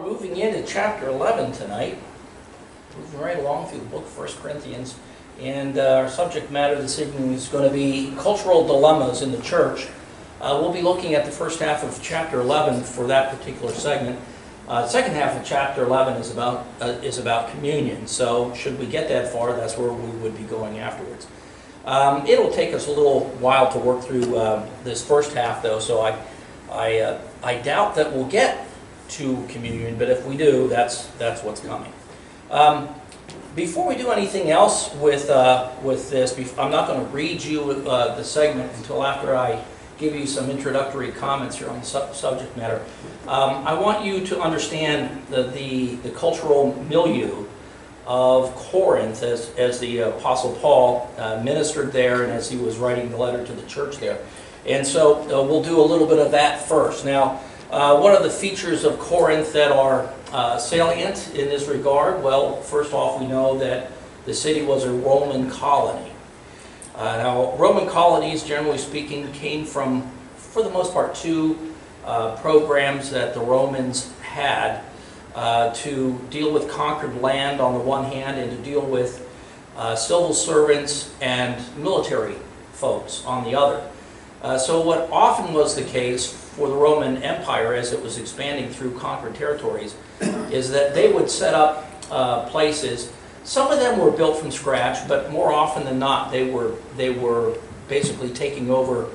moving into chapter 11 tonight, moving right along through the book of 1 Corinthians, and our subject matter this evening is going to be cultural dilemmas in the church. We'll be looking at the first half of chapter 11 for that particular segment. Second half of chapter 11 is about communion, so should we get that far, that's where we would be going afterwards. It'll take us a little while to work through this first half, though, so I doubt that we'll get to communion, but if we do, that's what's coming. Before we do anything else with this, I'm not going to read you the segment until after I give you some introductory comments here on the subject matter. I want you to understand the cultural milieu of Corinth as the Apostle Paul ministered there and as he was writing the letter to the church there. And so we'll do a little bit of that first. Now, what are the features of Corinth that are salient in this regard? Well, first off, we know that the city was a Roman colony. Now, Roman colonies, generally speaking, came from, for the most part, two programs that the Romans had to deal with conquered land on the one hand and to deal with civil servants and military folks on the other. So what often was the case for the Roman Empire as it was expanding through conquered territories is that they would set up places. Some of them were built from scratch, but more often than not they were basically taking over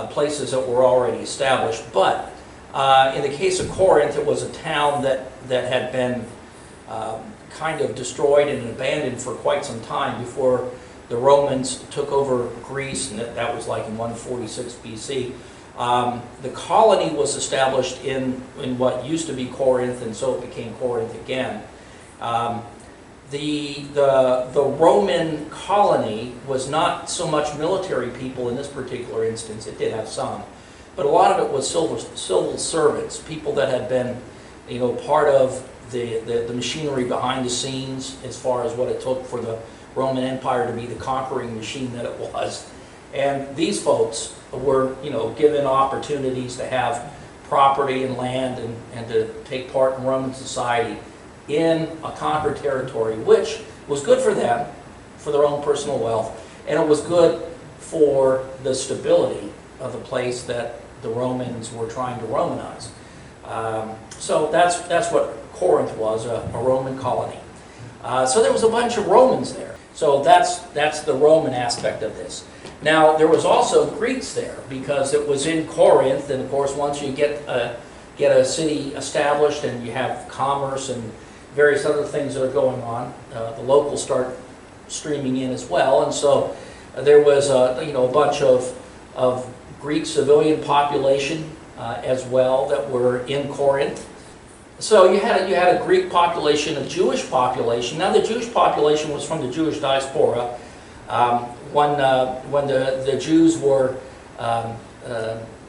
places that were already established. But in the case of Corinth, it was a town that had been kind of destroyed and abandoned for quite some time before the Romans took over Greece, and that was like in 146 BC. The colony was established in what used to be Corinth, and so it became Corinth again. The Roman colony was not so much military people in this particular instance. It did have some, but a lot of it was civil servants, people that had been, part of the machinery behind the scenes as far as what it took for the Roman Empire to be the conquering machine that it was. And these folks were, given opportunities to have property and land and to take part in Roman society in a conquered territory, which was good for them, for their own personal wealth, and it was good for the stability of the place that the Romans were trying to Romanize. So that's what Corinth was, a Roman colony. So there was a bunch of Romans there. So that's the Roman aspect of this. Now, there was also Greeks there because it was in Corinth, and of course once you get a city established and you have commerce and various other things that are going on, the locals start streaming in as well. And so there was a bunch of Greek civilian population as well that were in Corinth. So you had a Greek population, a Jewish population. Now the Jewish population was from the Jewish diaspora. When the Jews were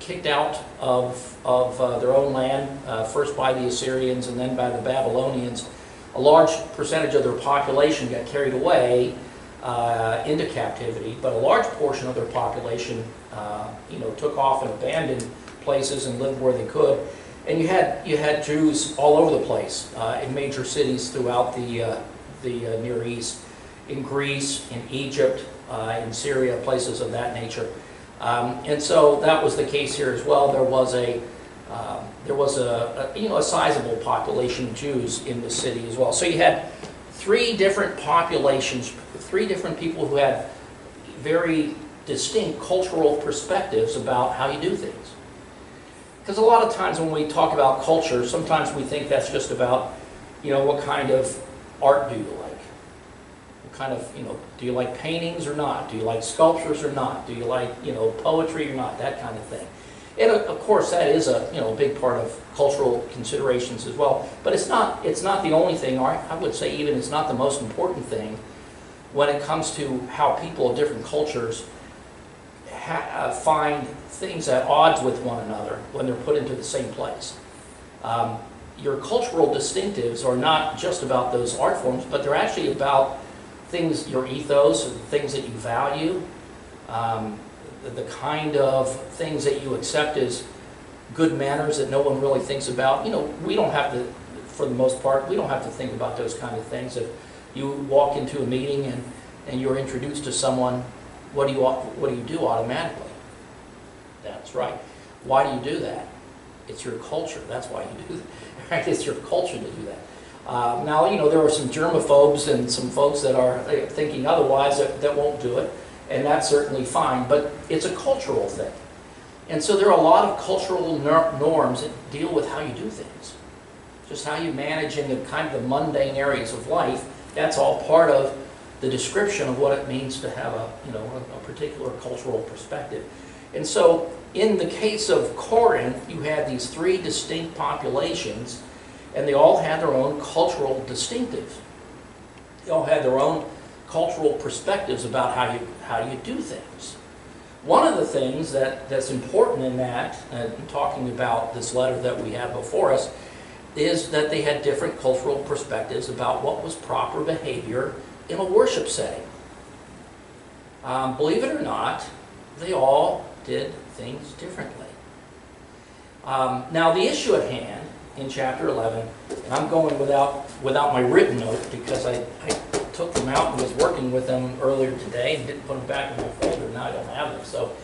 kicked out of their own land, first by the Assyrians and then by the Babylonians, a large percentage of their population got carried away into captivity, but a large portion of their population took off and abandoned places and lived where they could. And you had Jews all over the place in major cities throughout the Near East, in Greece, in Egypt, in Syria, places of that nature. And so that was the case here as well. There was a sizable population of Jews in the city as well. So you had three different populations, three different people who had very distinct cultural perspectives about how you do things. Because a lot of times when we talk about culture, sometimes we think that's just about, what kind of art do you like? What kind of, do you like paintings or not? Do you like sculptures or not? Do you like, poetry or not? That kind of thing. And of course, that is a, big part of cultural considerations as well. But it's not the only thing, or I would say even it's not the most important thing when it comes to how people of different cultures find things at odds with one another when they're put into the same place. Your cultural distinctives are not just about those art forms, but they're actually about things, your ethos, things that you value, the kind of things that you accept as good manners that no one really thinks about. We don't have to for the most part, we don't have to think about those kind of things. If you walk into a meeting and you're introduced to someone, what do you do automatically? That's right. Why do you do that? It's your culture. That's why you do that. Right? It's your culture to do that. Now, there are some germaphobes and some folks that are thinking otherwise that won't do it, and that's certainly fine, but it's a cultural thing. And so there are a lot of cultural norms that deal with how you do things. Just how you manage in the kind of the mundane areas of life. That's all part of the description of what it means to have a particular cultural perspective. And so in the case of Corinth, you had these three distinct populations, and they all had their own cultural distinctives. They all had their own cultural perspectives about how you do things. One of the things that's important in that, talking about this letter that we have before us, is that they had different cultural perspectives about what was proper behavior in a worship setting. Believe it or not, they all did things differently. Now the issue at hand in chapter 11, and I'm going without my written note because I took them out and was working with them earlier today and didn't put them back in my folder. Now I don't have them. So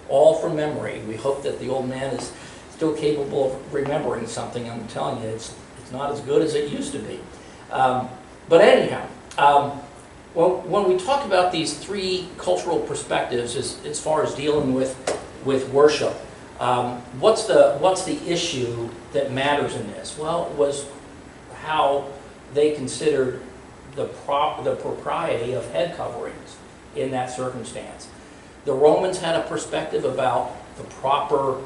all from memory. We hope that the old man is still capable of remembering something. I'm telling you, it's not as good as it used to be. But anyhow, when we talk about these three cultural perspectives as far as dealing with worship, what's the issue that matters in this? Well, it was how they considered the propriety of head coverings in that circumstance. The Romans had a perspective about the proper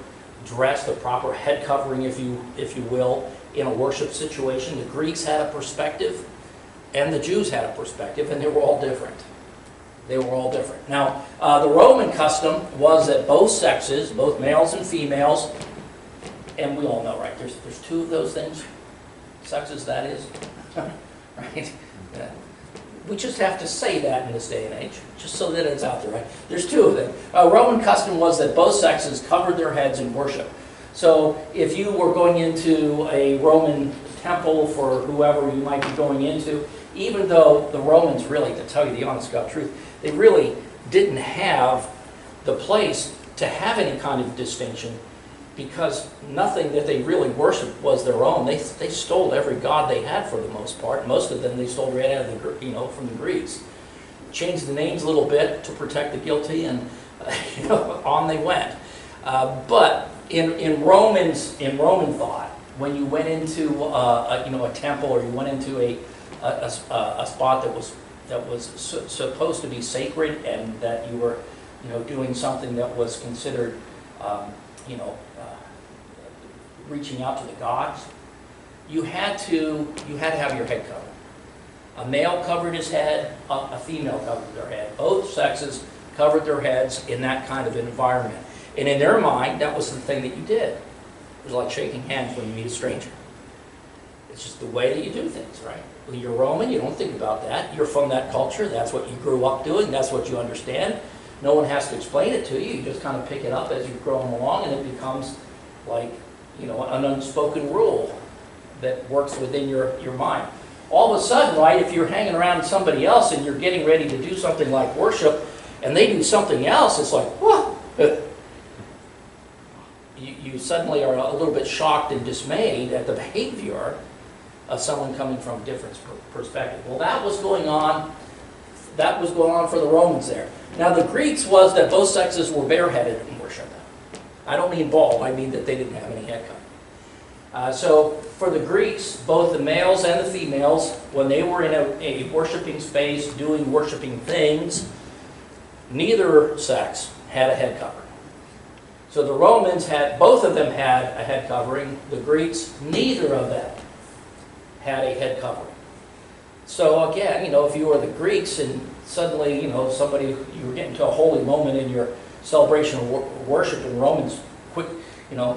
dress, the proper head covering, if you will, in a worship situation. The Greeks had a perspective, and the Jews had a perspective, and they were all different. They were all different. Now, the Roman custom was that both sexes, both males and females, and we all know, right, there's two of those things, sexes, that is, right? Yeah. We just have to say that in this day and age, just so that it's out there, right? There's two of them. Roman custom was that both sexes covered their heads in worship. So if you were going into a Roman temple for whoever you might be going into, even though the Romans really, to tell you the honest God truth, they really didn't have the place to have any kind of distinction, because nothing that they really worshipped was their own. They stole every god they had for the most part. Most of them they stole right out of from the Greeks. Changed the names a little bit to protect the guilty, and on they went. But in Roman thought, when you went into a temple, or you went into a spot that was supposed to be sacred, and that you were doing something that was considered reaching out to the gods, you had to have your head covered. A male covered his head, a female covered their head. Both sexes covered their heads in that kind of environment. And in their mind, that was the thing that you did. It was like shaking hands when you meet a stranger. It's just the way that you do things, right? When you're Roman, you don't think about that. You're from that culture. That's what you grew up doing. That's what you understand. No one has to explain it to you. You just kind of pick it up as you're growing along, and it becomes like an unspoken rule that works within your mind. All of a sudden, right, if you're hanging around somebody else and you're getting ready to do something like worship, and they do something else, it's like, whoa! You suddenly are a little bit shocked and dismayed at the behavior of someone coming from a different perspective. Well, that was going on for the Romans there. Now, the Greeks was that both sexes were bareheaded in worship. I don't mean bald, I mean that they didn't have any head covering. So for the Greeks, both the males and the females, when they were in a worshiping space doing worshiping things, neither sex had a head covering. So the Romans both of them had a head covering. The Greeks, neither of them had a head covering. So again, if you were the Greeks and suddenly, you were getting to a holy moment in your celebration of worship, and Romans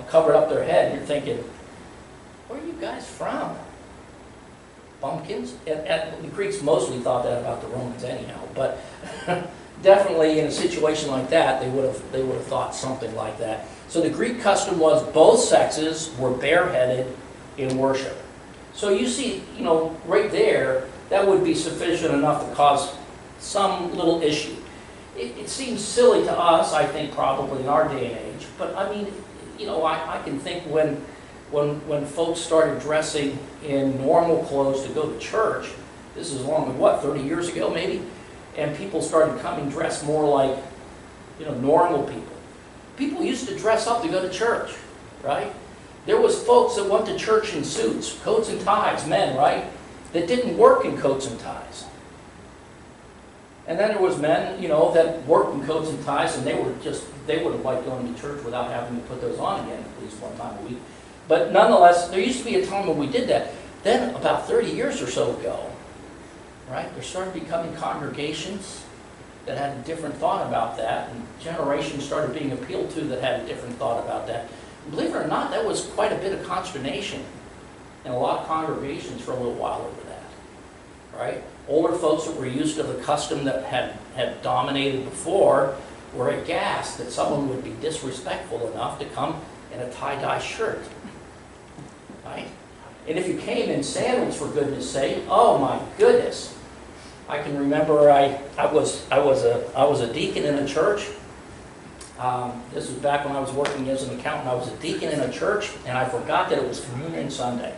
covered up their head, and you're thinking, where are you guys from? Bumpkins? And the Greeks mostly thought that about the Romans anyhow, but definitely in a situation like that, they would have thought something like that. So the Greek custom was both sexes were bareheaded in worship. So you see, right there, that would be sufficient enough to cause some little issue. It seems silly to us, I think, probably in our day and age, but I mean, I can think when folks started dressing in normal clothes to go to church, this is along with 30 years ago maybe, and people started coming dressed more like, normal people. People used to dress up to go to church, right? There was folks that went to church in suits, coats and ties, men, right? That didn't work in coats and ties. And then there was men, that worked in coats and ties, and they would have liked going to church without having to put those on again at least one time a week. But nonetheless, there used to be a time when we did that. Then about 30 years or so ago, right, there started becoming congregations that had a different thought about that, and generations started being appealed to that had a different thought about that. And believe it or not, that was quite a bit of consternation in a lot of congregations for a little while over that, right? Older folks that were used to the custom that had dominated before were aghast that someone would be disrespectful enough to come in a tie-dye shirt, right? And if you came in sandals, for goodness sake, oh my goodness. I can remember I was a deacon in a church. This was back when I was working as an accountant. I was a deacon in a church, and I forgot that it was Communion Sunday.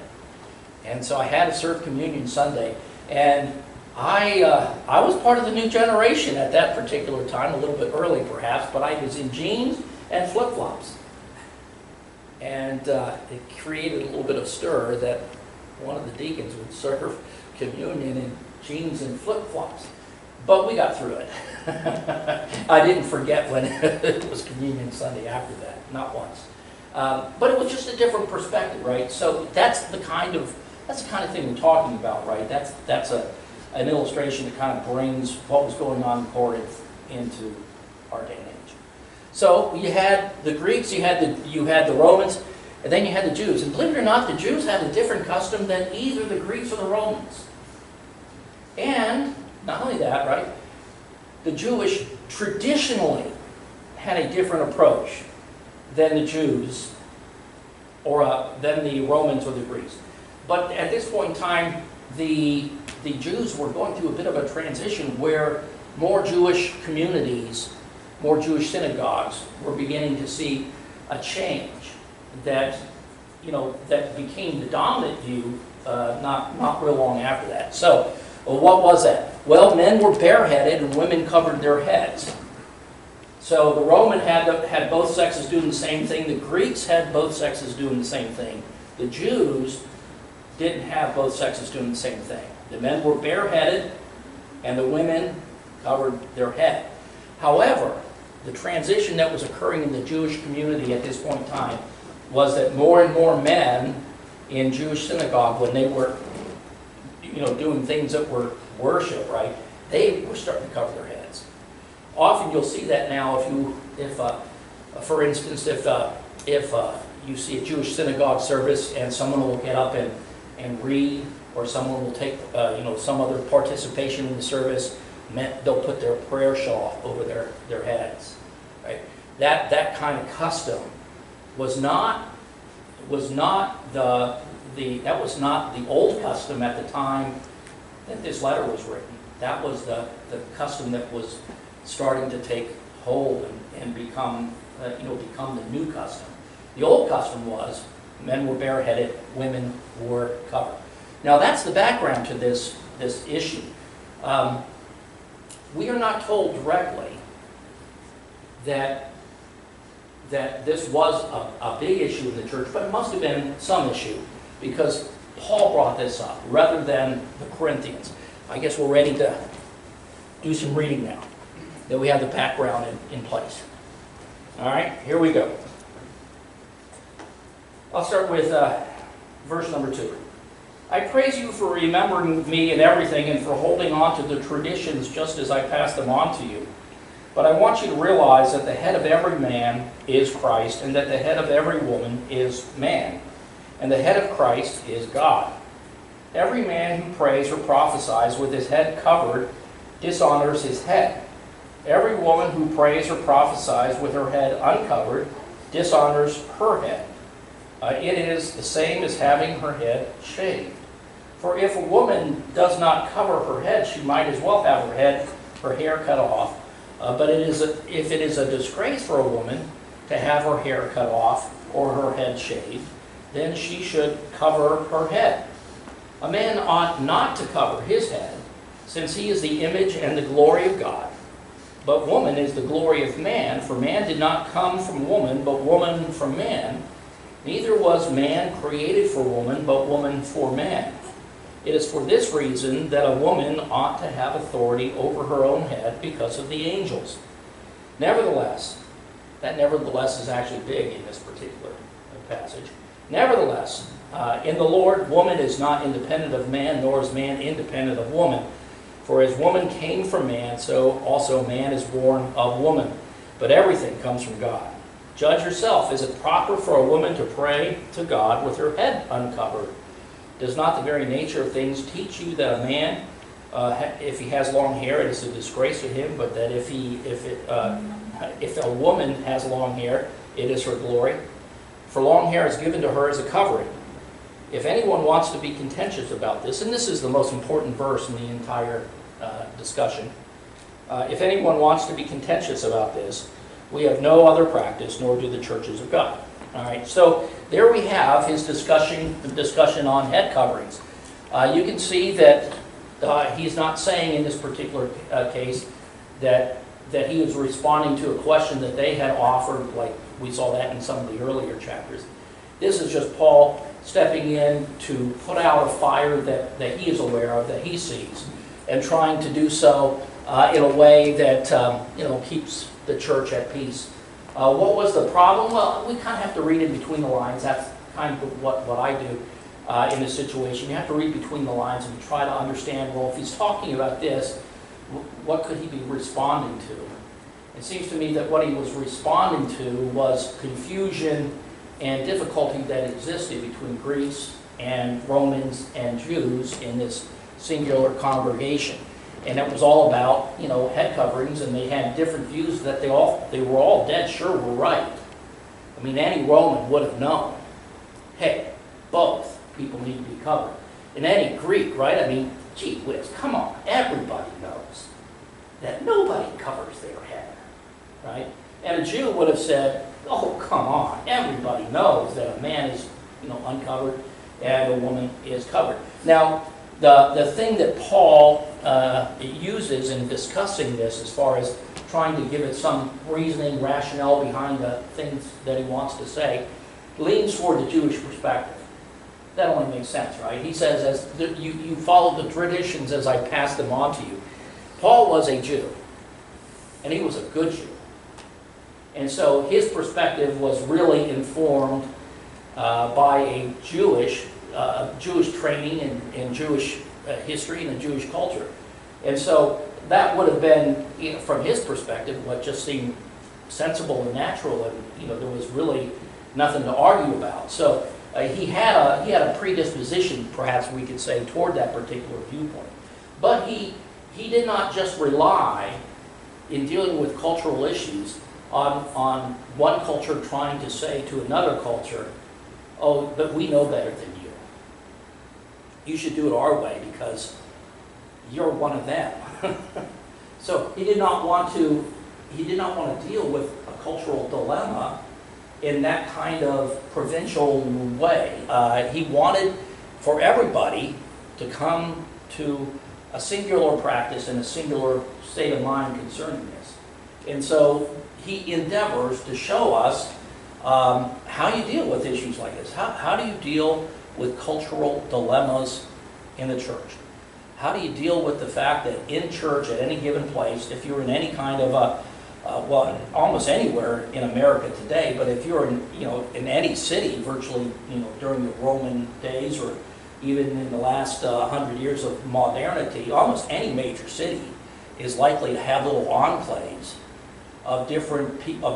And so I had to serve Communion Sunday. And I was part of the new generation at that particular time, a little bit early perhaps, but I was in jeans and flip-flops. And it created a little bit of stir that one of the deacons would serve communion in jeans and flip-flops. But we got through it. I didn't forget when it was Communion Sunday after that, not once. But it was just a different perspective, right? So that's the kind of thing we're talking about, right? That's an illustration that kind of brings what was going on in Corinth into our day and age. So you had the Greeks, you had the Romans, and then you had the Jews. And believe it or not, the Jews had a different custom than either the Greeks or the Romans. And not only that, right? The Jewish traditionally had a different approach than the Jews or than the Romans or the Greeks. But at this point in time, the Jews were going through a bit of a transition where more Jewish communities, more Jewish synagogues were beginning to see a change that, that became the dominant view not real long after that. So, what was that? Well, men were bareheaded and women covered their heads. So the Roman had both sexes doing the same thing. The Greeks had both sexes doing the same thing. The Jews didn't have both sexes doing the same thing. The men were bareheaded and the women covered their head. However, the transition that was occurring in the Jewish community at this point in time was that more and more men in Jewish synagogue, when they were doing things that were worship, right, they were starting to cover their heads. Often you'll see that now for instance, if you see a Jewish synagogue service and someone will get up and read, or someone will take some other participation in the service, they'll put their prayer shawl over their heads, right? That kind of custom was not the old custom at the time that this letter was written. That was the custom that was starting to take hold and become the new custom. The old custom was men were bareheaded, women were covered. Now that's the background to this issue. We are not told directly that this was a big issue in the church, but it must have been some issue, because Paul brought this up rather than the Corinthians. I guess we're ready to do some reading now, that we have the background in place. All right, here we go. I'll start with verse number 2. I praise you for remembering me in everything and for holding on to the traditions just as I passed them on to you. But I want you to realize that the head of every man is Christ, and that the head of every woman is man, and the head of Christ is God. Every man who prays or prophesies with his head covered dishonors his head. Every woman who prays or prophesies with her head uncovered dishonors her head. It is the same as having her head shaved. For if a woman does not cover her head, she might as well have her hair cut off. But if it is a disgrace for a woman to have her hair cut off or her head shaved, then she should cover her head. A man ought not to cover his head, since he is the image and the glory of God. But woman is the glory of man, for man did not come from woman, but woman from man. Neither was man created for woman, but woman for man. It is for this reason that a woman ought to have authority over her own head because of the angels. Nevertheless, that nevertheless is actually big in this particular passage. Nevertheless, in the Lord, woman is not independent of man, nor is man independent of woman. For as woman came from man, so also man is born of woman. But everything comes from God. Judge yourself. Is it proper for a woman to pray to God with her head uncovered? Does not the very nature of things teach you that a man, if he has long hair, it is a disgrace to him, but that if a woman has long hair, it is her glory? For long hair is given to her as a covering. If anyone wants to be contentious about this, and this is the most important verse in the entire discussion, if anyone wants to be contentious about this, we have no other practice, nor do the churches of God. All right, so there we have his discussion on head coverings. You can see that he's not saying in this particular case that he was responding to a question that they had offered, like we saw that in some of the earlier chapters. This is just Paul stepping in to put out a fire that he is aware of, that he sees, and trying to do so in a way that keeps the church at peace. What was the problem? Well, we kind of have to read in between the lines. That's kind of what I do in this situation. You have to read between the lines and try to understand, well, if he's talking about this, what could he be responding to? It seems to me that what he was responding to was confusion and difficulty that existed between Greeks and Romans and Jews in this singular congregation. And it was all about, head coverings, and they had different views that they were all dead sure were right. I mean, any Roman would have known, hey, both people need to be covered. And any Greek, right? I mean, gee whiz, come on, everybody knows that nobody covers their head, right? And a Jew would have said, oh, come on, everybody knows that a man is, uncovered and a woman is covered. Now, the thing that Paul uses in discussing this, as far as trying to give it some reasoning, rationale behind the things that he wants to say, leans toward the Jewish perspective. That only makes sense, right? He says, you follow the traditions as I pass them on to you. Paul was a Jew, and he was a good Jew. And so his perspective was really informed by a Jewish training and Jewish history and a Jewish culture. And so that would have been, from his perspective, what just seemed sensible and natural, and there was really nothing to argue about. So he had a predisposition, perhaps we could say, toward that particular viewpoint. But he did not just rely, in dealing with cultural issues, on one culture trying to say to another culture, oh, but we know better than you. You should do it our way because you're one of them. So he did not want to deal with a cultural dilemma in that kind of provincial way. He wanted for everybody to come to a singular practice and a singular state of mind concerning this. And so he endeavors to show us how you deal with issues like this. How do you deal with cultural dilemmas in the church? How do you deal with the fact that in church at any given place, if you're in any kind of almost anywhere in America today, but if you're in any city, virtually, during the Roman days or even in the last 100 years of modernity, almost any major city is likely to have little enclaves of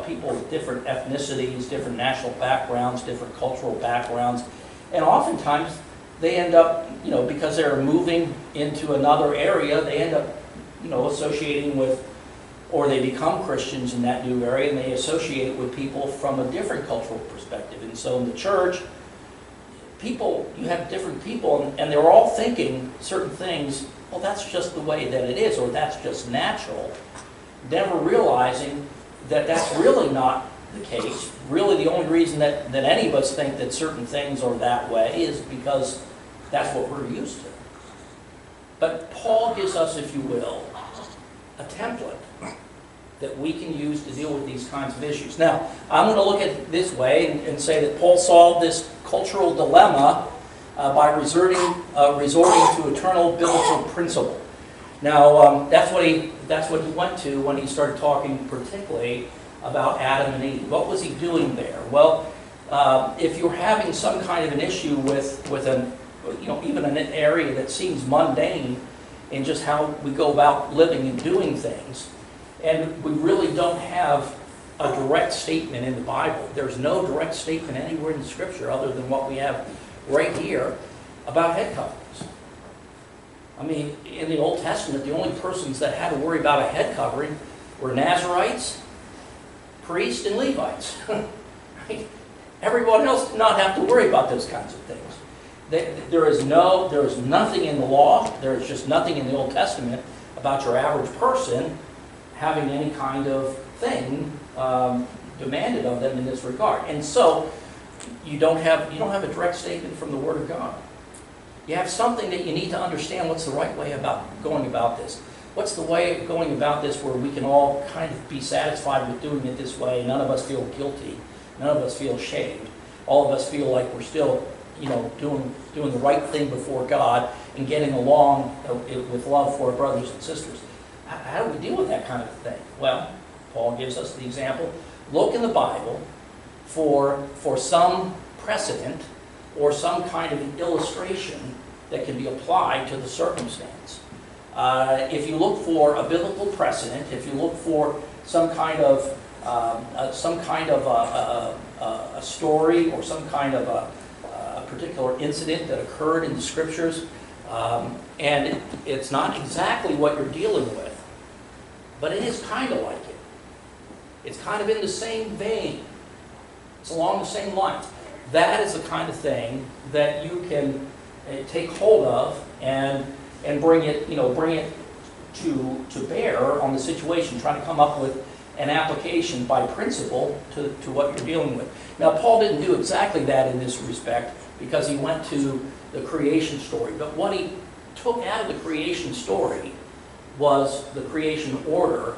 people with different ethnicities, different national backgrounds, different cultural backgrounds, and oftentimes they end up, because they're moving into another area, they end up, associating with, or they become Christians in that new area, and they associate with people from a different cultural perspective. And so in the church, you have different people, and they're all thinking certain things, well, that's just the way that it is, or that's just natural, never realizing that that's really not the case. Really, the only reason that any of us think that certain things are that way is because that's what we're used to. But Paul gives us, if you will, a template that we can use to deal with these kinds of issues. Now, I'm going to look at it this way and say that Paul solved this cultural dilemma by resorting to eternal biblical principle. Now, that's what he went to when he started talking particularly about Adam and Eve. What was he doing there? Well, if you're having some kind of an issue with even an area that seems mundane in just how we go about living and doing things, and we really don't have a direct statement in the Bible. There's no direct statement anywhere in the Scripture other than what we have right here about head coverings. I mean, in the Old Testament, the only persons that had to worry about a head covering were Nazarites, priests, and Levites. Everyone else did not have to worry about those kinds of things. There is nothing in the law, there is just nothing in the Old Testament about your average person having any kind of thing demanded of them in this regard. And so you don't have a direct statement from the Word of God. You have something that you need to understand what's the right way about going about this. What's the way of going about this where we can all kind of be satisfied with doing it this way? None of us feel guilty. None of us feel shamed. All of us feel like we're still, doing the right thing before God and getting along with love for our brothers and sisters. How do we deal with that kind of thing? Well, Paul gives us the example. Look in the Bible for some precedent or some kind of illustration that can be applied to the circumstance. If you look for a biblical precedent, if you look for some kind of a story or some kind of a particular incident that occurred in the Scriptures, and it's not exactly what you're dealing with, but it is kind of like it. It's kind of in the same vein. It's along the same lines. That is the kind of thing that you can take hold of and bring it to bear on the situation, trying to come up with an application by principle to what you're dealing with. Now, Paul didn't do exactly that in this respect because he went to the creation story. But what he took out of the creation story was the creation order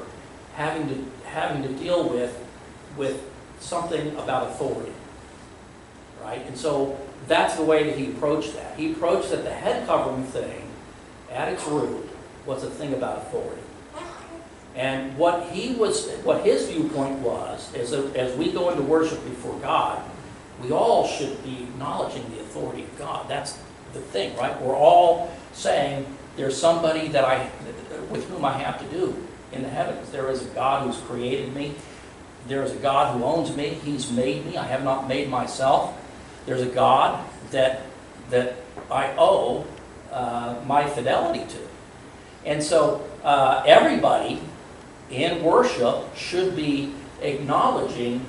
having to deal with something about authority. Right? And so that's the way that he approached that. He approached that the head covering thing, at its root, was a thing about authority. And what his viewpoint was, as we go into worship before God, we all should be acknowledging the authority of God. That's the thing, right? We're all saying there's somebody with whom I have to do in the heavens. There is a God who's created me. There is a God who owns me. He's made me. I have not made myself. There's a God that I owe my fidelity to. And so everybody in worship should be acknowledging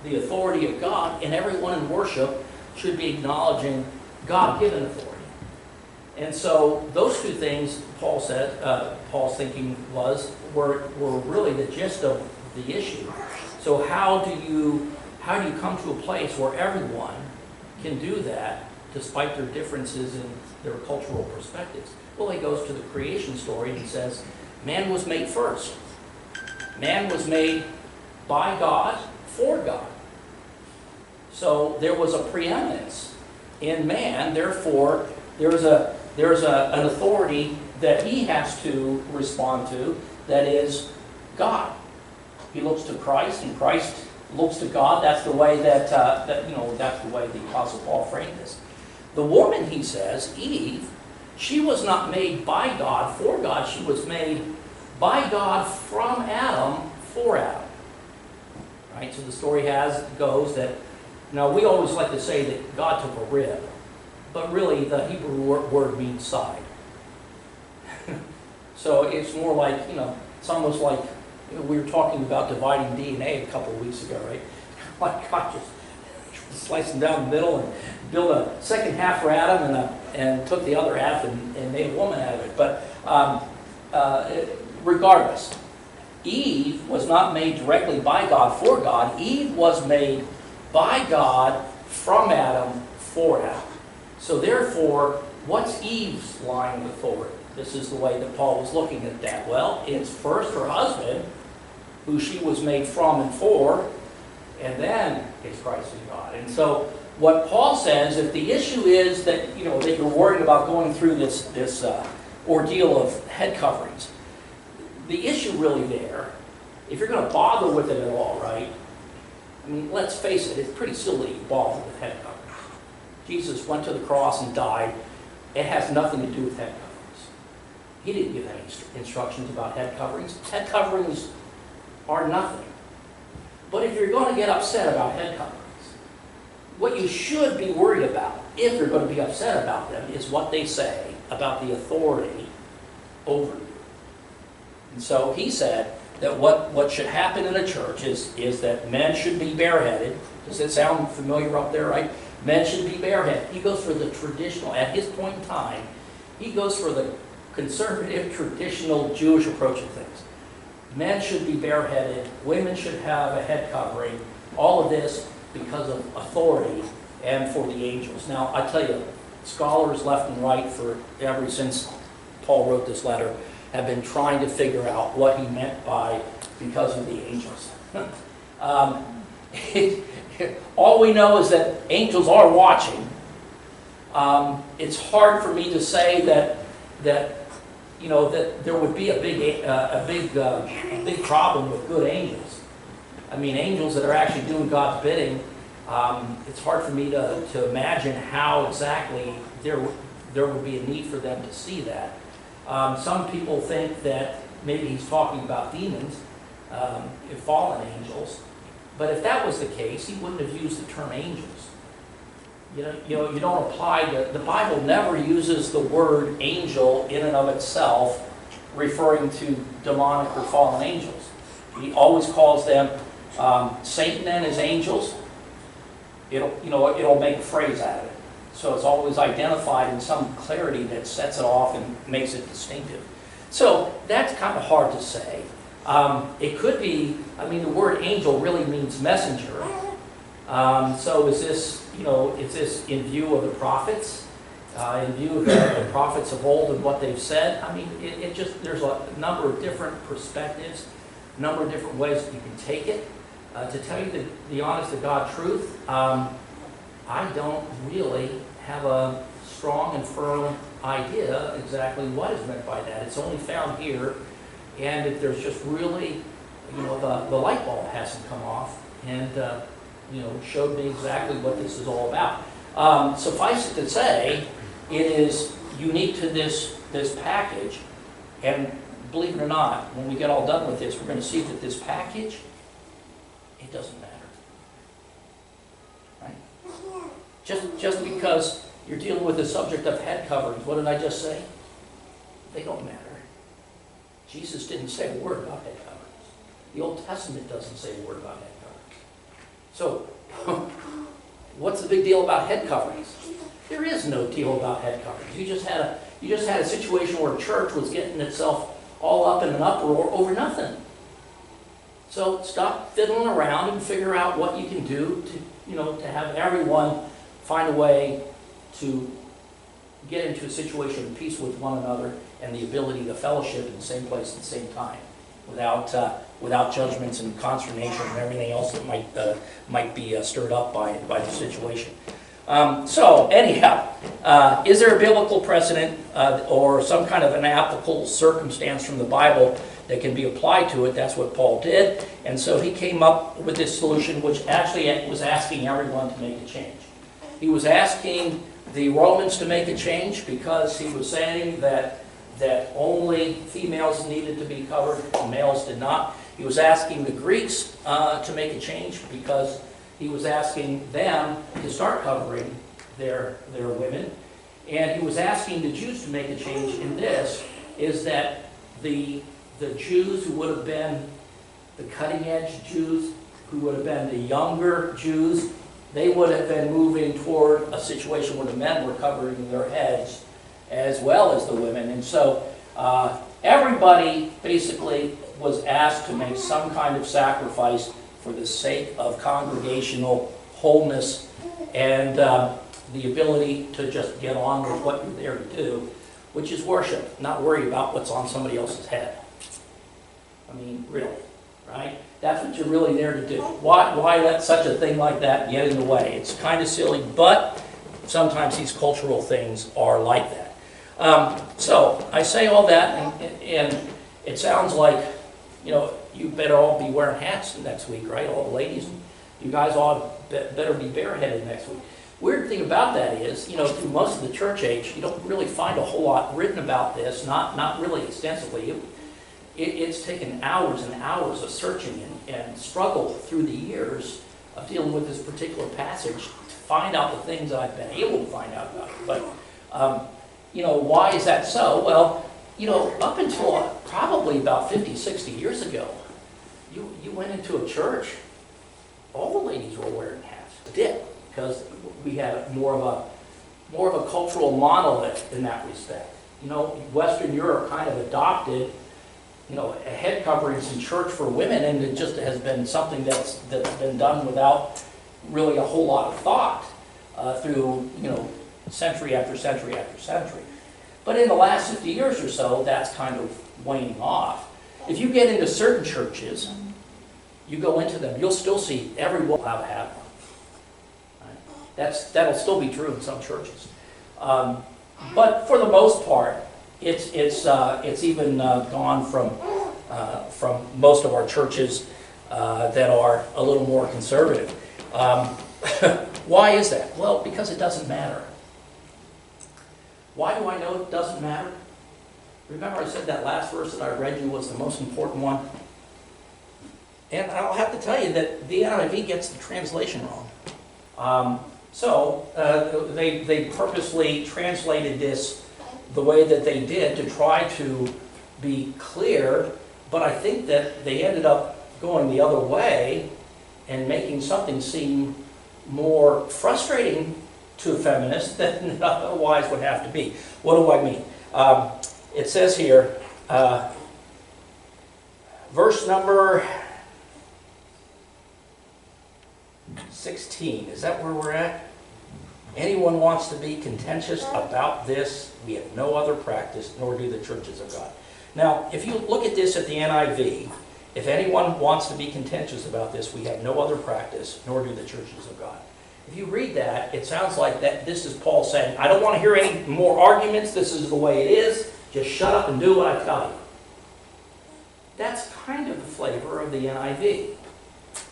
the authority of God, and everyone in worship should be acknowledging God-given authority. And so those two things, Paul said, Paul's thinking were really the gist of the issue. So how do you come to a place where everyone can do that despite their differences in their cultural perspectives? Well, he goes to the creation story and says, man was made first. Man was made by God, for God. So there was a preeminence in man, therefore there's an authority that he has to respond to, that is God. He looks to Christ, and Christ looks to God. That's the way that's the way the Apostle Paul framed this. The woman, he says, Eve, she was not made by God for God. She was made by God from Adam for Adam. Right? So the story goes that, now we always like to say that God took a rib, but really the Hebrew word means side. So it's more like, it's almost like, we were talking about dividing DNA a couple of weeks ago, right? Like God just sliced them down the middle and built a second half for Adam and took the other half and made a woman out of it. But regardless, Eve was not made directly by God for God. Eve was made by God from Adam for Adam. So therefore, what's Eve's line of authority? This is the way that Paul was looking at that. Well, it's first her husband, who she was made from and for, and then it's Christ and God. And so what Paul says, if the issue is that, that you're worried about going through this ordeal of head coverings, the issue really there, if you're going to bother with it at all, right? I mean, let's face it, it's pretty silly to bother with head coverings. Jesus went to the cross and died. It has nothing to do with head coverings. He didn't give any instructions about head coverings. Head coverings are nothing. But if you're going to get upset about head coverings, what you should be worried about, if you're going to be upset about them, is what they say about the authority over you. And so he said that what should happen in a church is that men should be bareheaded. Does it sound familiar up there, right? Men should be bareheaded. He goes for the traditional, at his point in time, he goes for the conservative, traditional Jewish approach of things. Men should be bareheaded, women should have a head covering, all of this because of authority and for the angels. Now, I tell you, scholars left and right ever since Paul wrote this letter have been trying to figure out what he meant by because of the angels. All we know is that angels are watching. It's hard for me to say that there would be a big problem with good angels. I mean, angels that are actually doing God's bidding. It's hard for me to imagine how exactly there would be a need for them to see that. Some people think that maybe he's talking about demons, fallen angels. But if that was the case, he wouldn't have used the term angels. You don't apply the Bible never uses the word angel in and of itself, referring to demonic or fallen angels. He always calls them Satan and his angels. It'll make a phrase out of it. So it's always identified in some clarity that sets it off and makes it distinctive. So that's kind of hard to say. It could be, the word angel really means messenger. So is this in view of the prophets? In view of the prophets of old and what they've said? There's a number of different perspectives, a number of different ways that you can take it. To tell you the honest to God truth, I don't really have a strong and firm idea exactly what is meant by that. It's only found here. And if there's just really, the light bulb hasn't come off and, showed me exactly what this is all about. Suffice it to say, it is unique to this package. And believe it or not, when we get all done with this, we're going to see that this package, it doesn't matter. Right? Just because you're dealing with the subject of head coverings, what did I just say? They don't matter. Jesus didn't say a word about head coverings. The Old Testament doesn't say a word about head coverings. So, what's the big deal about head coverings? There is no deal about head coverings. You just had a situation where a church was getting itself all up in an uproar over nothing. So stop fiddling around and figure out what you can do to have everyone find a way to get into a situation of peace with one another and the ability to fellowship in the same place at the same time, without judgments and consternation and everything else that might be stirred up by the situation. So anyhow, is there a biblical precedent or some kind of an applicable circumstance from the Bible that can be applied to it? That's what Paul did, and so he came up with this solution, which actually was asking everyone to make a change. He was asking the Romans to make a change because he was saying that only females needed to be covered, males did not. He was asking the Greeks to make a change because he was asking them to start covering their women. And he was asking the Jews to make a change in this, is that the Jews who would have been the cutting edge Jews, who would have been the younger Jews they would have been moving toward a situation where the men were covering their heads as well as the women. And so everybody basically was asked to make some kind of sacrifice for the sake of congregational wholeness and the ability to just get on with what you're there to do, which is worship, not worry about what's on somebody else's head. I mean, really, right? That's what you're really there to do. Why let such a thing like that get in the way? It's kind of silly, but sometimes these cultural things are like that. So I say all that, and it sounds like, you better all be wearing hats next week, right? All the ladies, you guys all better be bareheaded next week. Weird thing about that is, through most of the church age, you don't really find a whole lot written about this, not really extensively. It's taken hours and hours of searching and struggle through the years of dealing with this particular passage to find out the things I've been able to find out about it. But, why is that so? Well, up until probably about 50, 60 years ago, you went into a church, all the ladies were wearing hats. They did, because we had more of a cultural monolith in that respect. Western Europe kind of adopted head coverings in church for women, and it just has been something that's been done without really a whole lot of thought through century after century after century. But in the last 50 years or so, that's kind of waning off. If you get into certain churches, you go into them, you'll still see everyone have a hat on. Right? That'll still be true in some churches, but for the most part, it's even gone from most of our churches that are a little more conservative. Why is that? Well, because it doesn't matter. Why do I know it doesn't matter? Remember I said that last verse that I read you was the most important one? And I'll have to tell you that the NIV gets the translation wrong. They purposely translated this the way that they did to try to be clear, but I think that they ended up going the other way and making something seem more frustrating to a feminist than it otherwise would have to be. What do I mean? It says here, verse number 16, is that where we're at? Anyone wants to be contentious about this, we have no other practice, nor do the churches of God. Now, if you look at this at the NIV, if anyone wants to be contentious about this, we have no other practice, nor do the churches of God. If you read that, it sounds like that this is Paul saying, I don't want to hear any more arguments, this is the way it is, just shut up and do what I tell you. That's kind of the flavor of the NIV.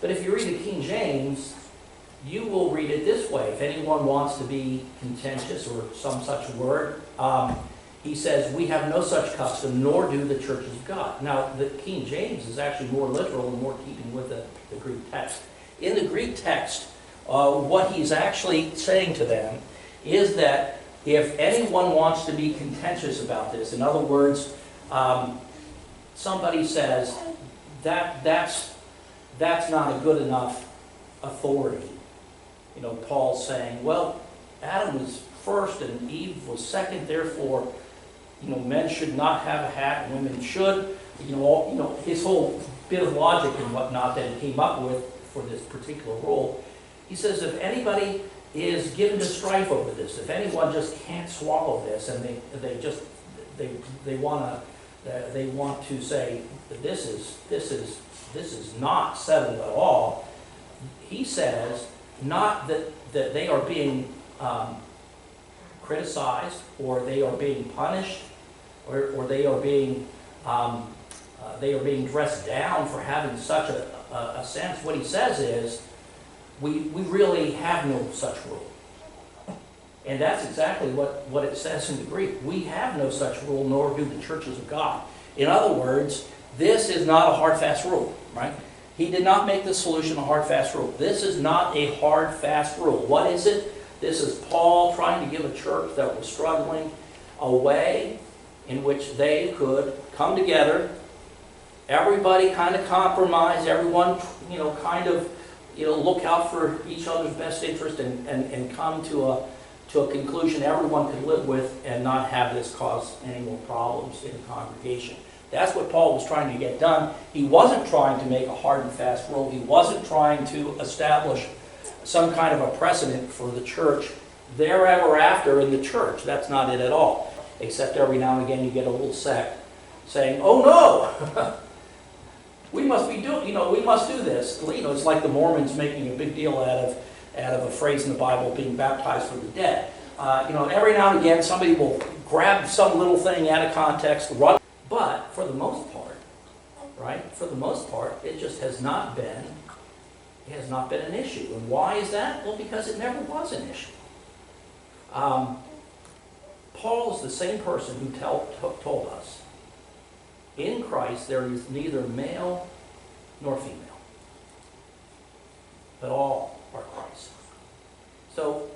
But if you read the King James, you will read it this way. If anyone wants to be contentious or some such word, he says, we have no such custom, nor do the churches of God. Now, the King James is actually more literal and more keeping with the Greek text. In the Greek text, what he's actually saying to them is that if anyone wants to be contentious about this, in other words, somebody says that's not a good enough authority. Paul's saying, well, Adam was first and Eve was second, therefore, men should not have a hat, and women should. His whole bit of logic and whatnot that he came up with for this particular rule. He says if anybody is given to strife over this, if anyone just can't swallow this, and they want to say that this is not settled at all, he says not that they are being criticized, or they are being punished, or they are being dressed down for having such a sense. What he says is, we really have no such rule. And that's exactly what it says in the Greek. We have no such rule, nor do the churches of God. In other words, this is not a hard, fast rule, right? He did not make the solution a hard, fast rule. This is not a hard, fast rule. What is it? This is Paul trying to give a church that was struggling a way in which they could come together, everybody kind of compromise, everyone, kind of look out for each other's best interest and come to a conclusion everyone could live with and not have this cause any more problems in the congregation. That's what Paul was trying to get done. He wasn't trying to make a hard and fast rule. He wasn't trying to establish some kind of a precedent for the church therever after in the church. That's not it at all. Except every now and again you get a little sect saying, "Oh no, we must be doing, we must do this." It's like the Mormons making a big deal out of a phrase in the Bible, being baptized for the dead. Every now and again somebody will grab some little thing out of context, run. But for the most part, right? For the most part, it just has not been. It has not been an issue. And why is that? Well, because it never was an issue. Paul is the same person who told us, in Christ there is neither male nor female, but all are Christ. So,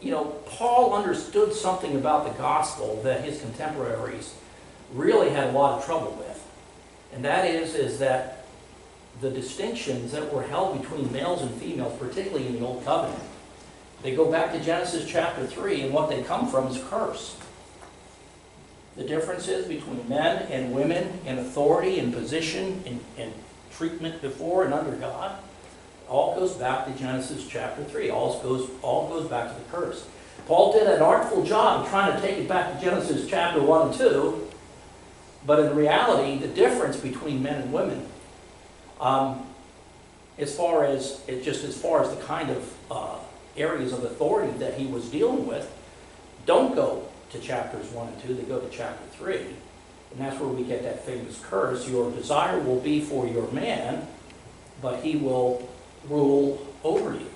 Paul understood something about the gospel that his contemporaries really had a lot of trouble with. And that is that the distinctions that were held between males and females, particularly in the Old Covenant, they go back to Genesis chapter 3, and what they come from is curse. The differences between men and women in authority and position and treatment before and under God all goes back to Genesis chapter 3. All goes back to the curse. Paul did an artful job of trying to take it back to Genesis chapter 1 and 2, but in reality, the difference between men and women, as far as the kind of areas of authority that he was dealing with, don't go to chapters 1 and 2, they go to chapter 3. And that's where we get that famous curse: your desire will be for your man, but he will rule over you.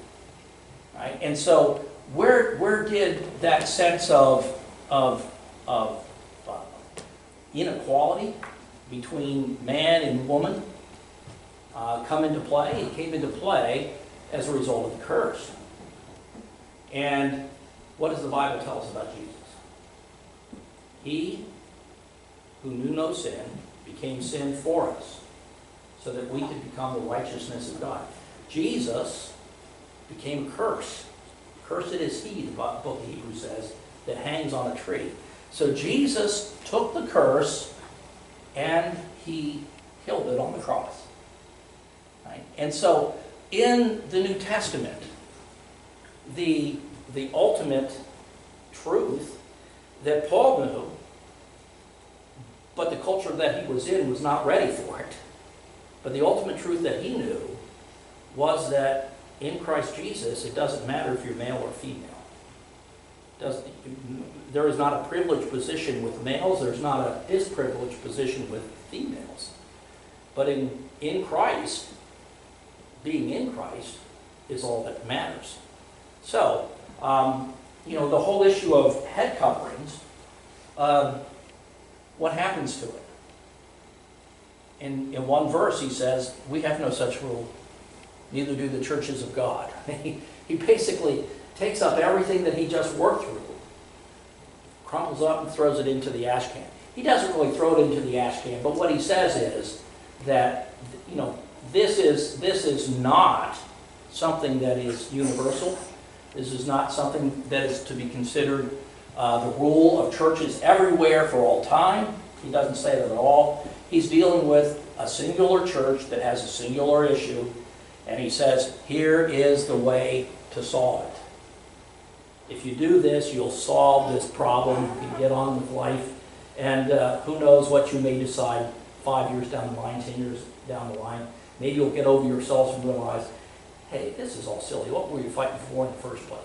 Right? And so where did that sense of inequality between man and woman come into play? It came into play as a result of the curse. And what does the Bible tell us about Jesus? He who knew no sin became sin for us, so that we could become the righteousness of God. Jesus became a curse. Cursed is he, the book of Hebrews says, that hangs on a tree. So Jesus took the curse and he killed it on the cross. Right? And so in the New Testament, the ultimate truth that Paul knew, but the culture that he was in was not ready for it. But the ultimate truth that he knew was that in Christ Jesus, it doesn't matter if you're male or female. There is not a privileged position with males. There's not a disprivileged position with females. But in Christ, being in Christ is all that matters. So, the whole issue of head coverings, what happens to it? In one verse he says, we have no such rule, neither do the churches of God. He basically takes up everything that he just worked through, crumples up and throws it into the ash can. He doesn't really throw it into the ash can, but what he says is that, this is not something that is universal. This is not something that is to be considered the rule of churches everywhere for all time. He doesn't say that at all. He's dealing with a singular church that has a singular issue, and he says, here is the way to solve it. If you do this, you'll solve this problem. You can get on with life, and who knows what you may decide 5 years down the line, 10 years down the line. Maybe you'll get over yourselves and realize, hey, this is all silly. What were you fighting for in the first place?